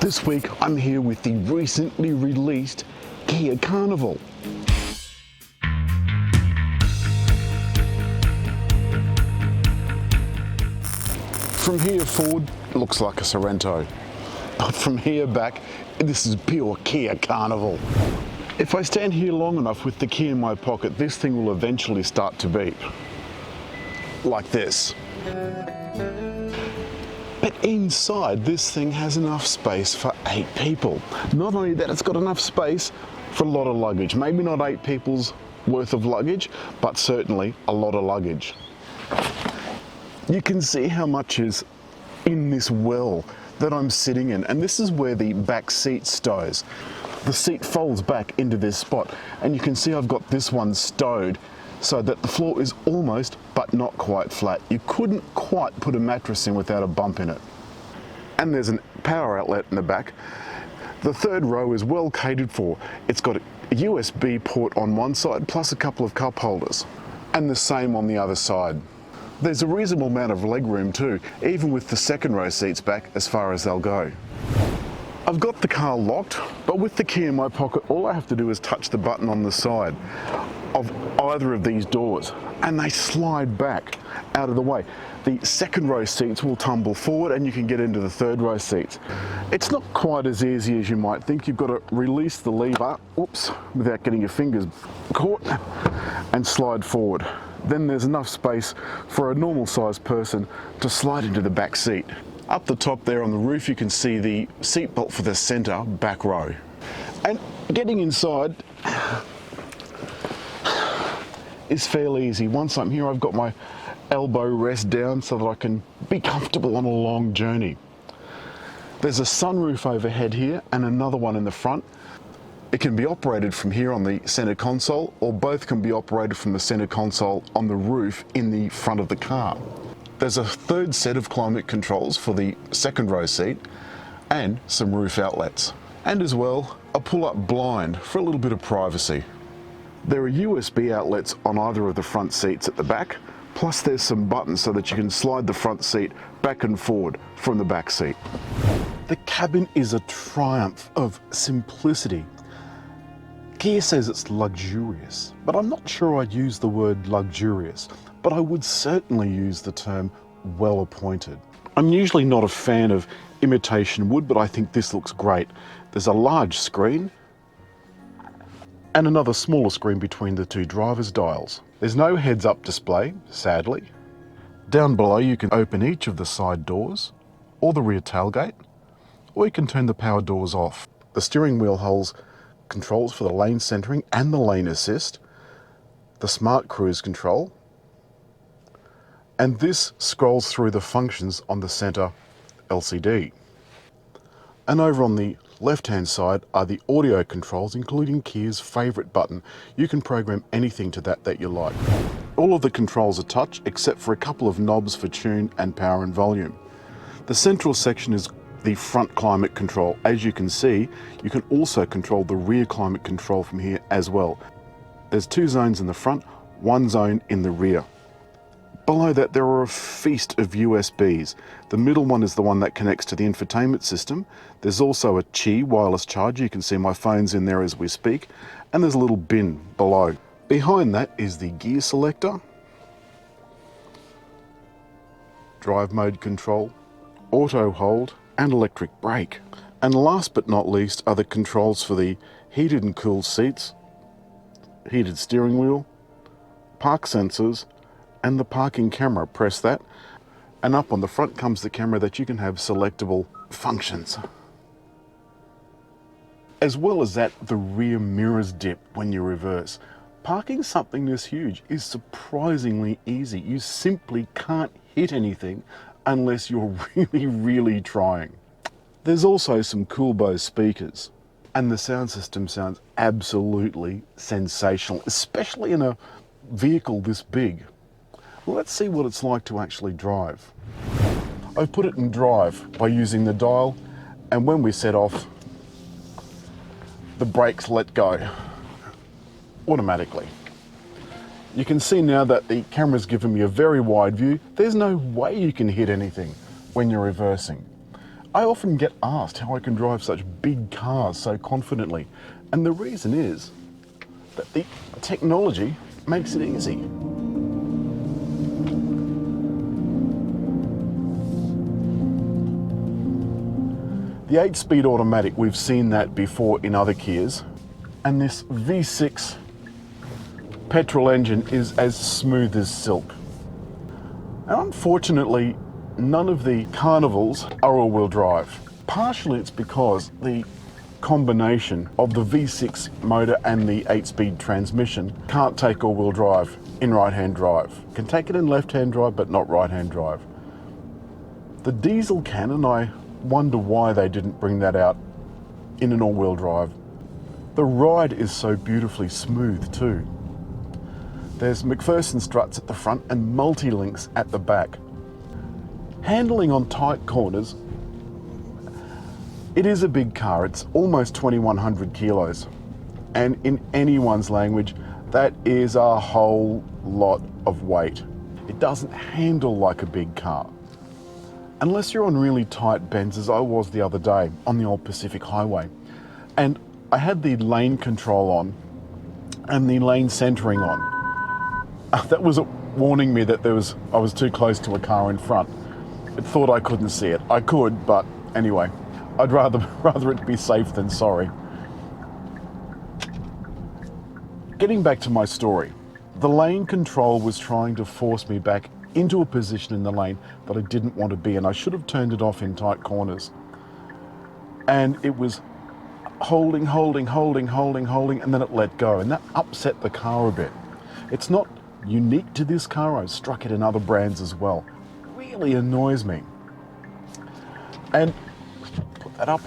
This week I'm here with the recently released Kia Carnival. From here forward, it looks like a Sorento. But from here back, this is pure Kia Carnival. If I stand here long enough with the key in my pocket, this thing will eventually start to beep. Like this. But inside, this thing has enough space for 8 people. Not only that, it's got enough space for a lot of luggage. Maybe not 8 people's worth of luggage, but certainly a lot of luggage. You can see how much is in this well that I'm sitting in, and this is where the back seat stows. The seat folds back into this spot, and you can see I've got this one stowed so that the floor is almost but not quite flat. You couldn't quite put a mattress in without a bump in it. And there's a power outlet in the back. The third row is well catered for. It's got a USB port on one side plus a couple of cup holders, and the same on the other side. There's a reasonable amount of leg room too, even with the second row seats back as far as they'll go. I've got the car locked, but with the key in my pocket, all I have to do is touch the button on the side of either of these doors, and they slide back out of the way. The second row seats will tumble forward and you can get into the third row seats. It's not quite as easy as you might think. You've got to release the lever, without getting your fingers caught, and slide forward. Then there's enough space for a normal sized person to slide into the back seat. Up the top there on the roof, you can see the seat belt for the center back row. And getting inside is fairly easy. Once I'm here, I've got my elbow rest down so that I can be comfortable on a long journey. There's a sunroof overhead here and another one in the front. It can be operated from here on the center console, or both can be operated from the center console on the roof in the front of the car. There's a third set of climate controls for the second row seat and some roof outlets. And as well, a pull-up blind for a little bit of privacy. There are USB outlets on either of the front seats at the back, plus there's some buttons so that you can slide the front seat back and forward from the back seat. The cabin is a triumph of simplicity. Kia says it's luxurious, but I'm not sure I'd use the word luxurious, but I would certainly use the term well appointed. I'm usually not a fan of imitation wood, but I think this looks great. There's a large screen and another smaller screen between the two driver's dials. There's no heads-up display, sadly. Down below you can open each of the side doors or the rear tailgate, or you can turn the power doors off. The steering wheel holds controls for the lane centering and the lane assist, the smart cruise control, and this scrolls through the functions on the center LCD. And over on the left-hand side are the audio controls, including Kia's favorite button. You can program anything to that you like. All of the controls are touch, except for a couple of knobs for tune and power and volume. The central section is the front climate control. As you can see, you can also control the rear climate control from here as well. There's 2 zones in the front, 1 zone in the rear. Below that, there are a feast of USBs. The middle one is the one that connects to the infotainment system. There's also a Qi wireless charger. You can see my phone's in there as we speak. And there's a little bin below. Behind that is the gear selector, drive mode control, auto hold, and electric brake. And last but not least are the controls for the heated and cooled seats, heated steering wheel, park sensors, and the parking camera. Press that, and up on the front comes the camera that you can have selectable functions. As well as that, the rear mirrors dip when you reverse. Parking something this huge is surprisingly easy. You simply can't hit anything unless you're really trying. There's also some cool Bose speakers, and the sound system sounds absolutely sensational, especially in a vehicle this big. Let's see what it's like to actually drive. I've put it in drive by using the dial, and when we set off, the brakes let go automatically. You can see now that the camera's given me a very wide view. There's no way you can hit anything when you're reversing. I often get asked how I can drive such big cars so confidently, and the reason is that the technology makes it easy. The 8-speed automatic, we've seen that before in other Kias, and this V6 petrol engine is as smooth as silk. And unfortunately, none of the Carnivals are all-wheel drive. Partially it's because the combination of the V6 motor and the 8-speed transmission can't take all-wheel drive in right-hand drive. Can take it in left-hand drive, but not right-hand drive. The diesel can, and I wonder why they didn't bring that out in an all-wheel drive. The ride is so beautifully smooth too. There's McPherson struts at the front and multi-links at the back. Handling on tight corners, it is a big car. It's almost 2,100 kilos. And in anyone's language, that is a whole lot of weight. It doesn't handle like a big car. Unless you're on really tight bends, as I was the other day on the old Pacific Highway. And I had the lane control on and the lane centering on. That was warning me that I was too close to a car in front. It thought I couldn't see it. I could, but anyway, I'd rather it be safe than sorry. Getting back to my story, the lane control was trying to force me back into a position in the lane that I didn't want to be in. I should have turned it off in tight corners. And it was holding, and then it let go, and that upset the car a bit. It's not unique to this car. I've struck it in other brands as well. Really annoys me. And put that up.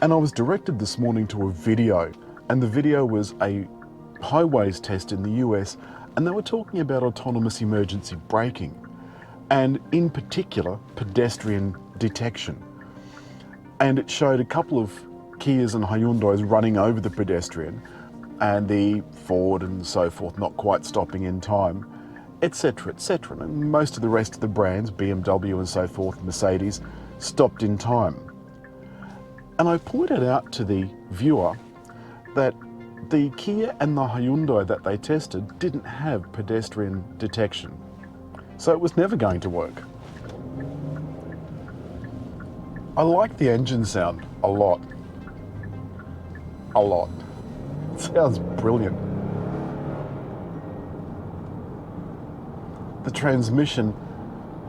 And I was directed this morning to a video, and the video was a highways test in the US, and they were talking about autonomous emergency braking, and in particular pedestrian detection. And it showed a couple of Kias and Hyundais running over the pedestrian, and the Ford and so forth not quite stopping in time, etc., etc. And most of the rest of the brands, BMW and so forth, Mercedes, stopped in time. And I pointed out to the viewer that the Kia and the Hyundai that they tested didn't have pedestrian detection. So it was never going to work. I like the engine sound a lot. A lot. It sounds brilliant. The transmission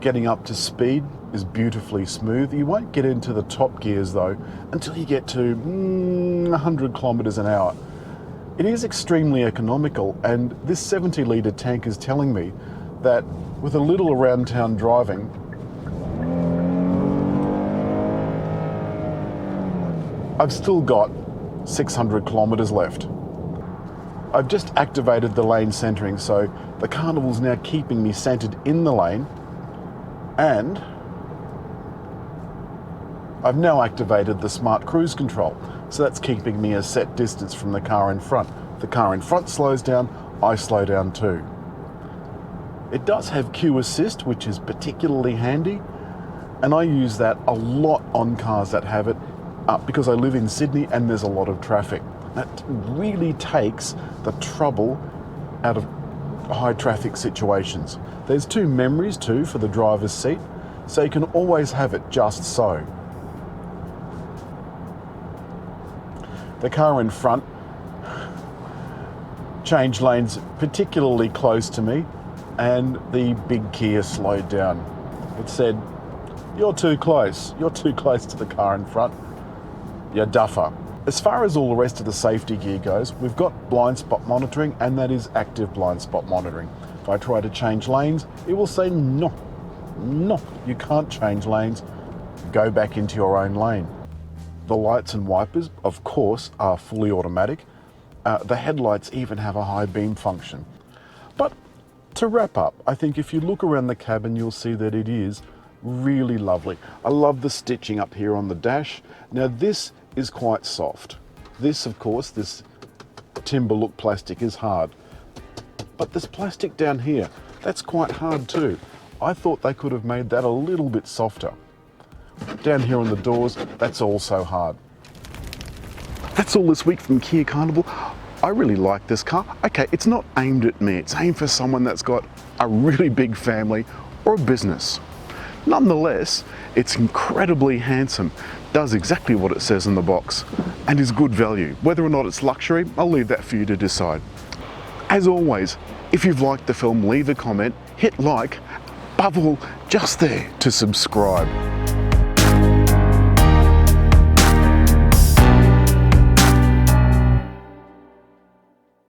getting up to speed is beautifully smooth. You won't get into the top gears though until you get to 100 kilometers an hour. It is extremely economical, and this 70-litre tank is telling me that with a little around town driving, I've still got 600 kilometers left. I've just activated the lane centering, so the Carnival's now keeping me centered in the lane, and I've now activated the smart cruise control, so that's keeping me a set distance from the car in front. If the car in front slows down, I slow down too. It does have Q Assist, which is particularly handy, and I use that a lot on cars that have it because I live in Sydney and there's a lot of traffic. That really takes the trouble out of high traffic situations. There's two memories too for the driver's seat, so you can always have it just so. The car in front changed lanes particularly close to me, and the big Kia slowed down. It said, "You're too close to the car in front, you duffer." As far as all the rest of the safety gear goes, we've got blind spot monitoring, and that is active blind spot monitoring. If I try to change lanes, it will say, no, you can't change lanes, go back into your own lane. The lights and wipers, of course, are fully automatic. The headlights even have a high beam function. But to wrap up, I think if you look around the cabin, you'll see that it is really lovely. I love the stitching up here on the dash. Now this is quite soft. This, of course, this timber look plastic is hard. But this plastic down here, that's quite hard too. I thought they could have made that a little bit softer. Down here on the doors, that's also hard. That's all this week from Kia Carnival. I really like this car. Okay, it's not aimed at me. It's aimed for someone that's got a really big family or a business. Nonetheless, it's incredibly handsome, does exactly what it says in the box, and is good value. Whether or not it's luxury, I'll leave that for you to decide. As always, if you've liked the film, leave a comment, hit like, above all, just there to subscribe.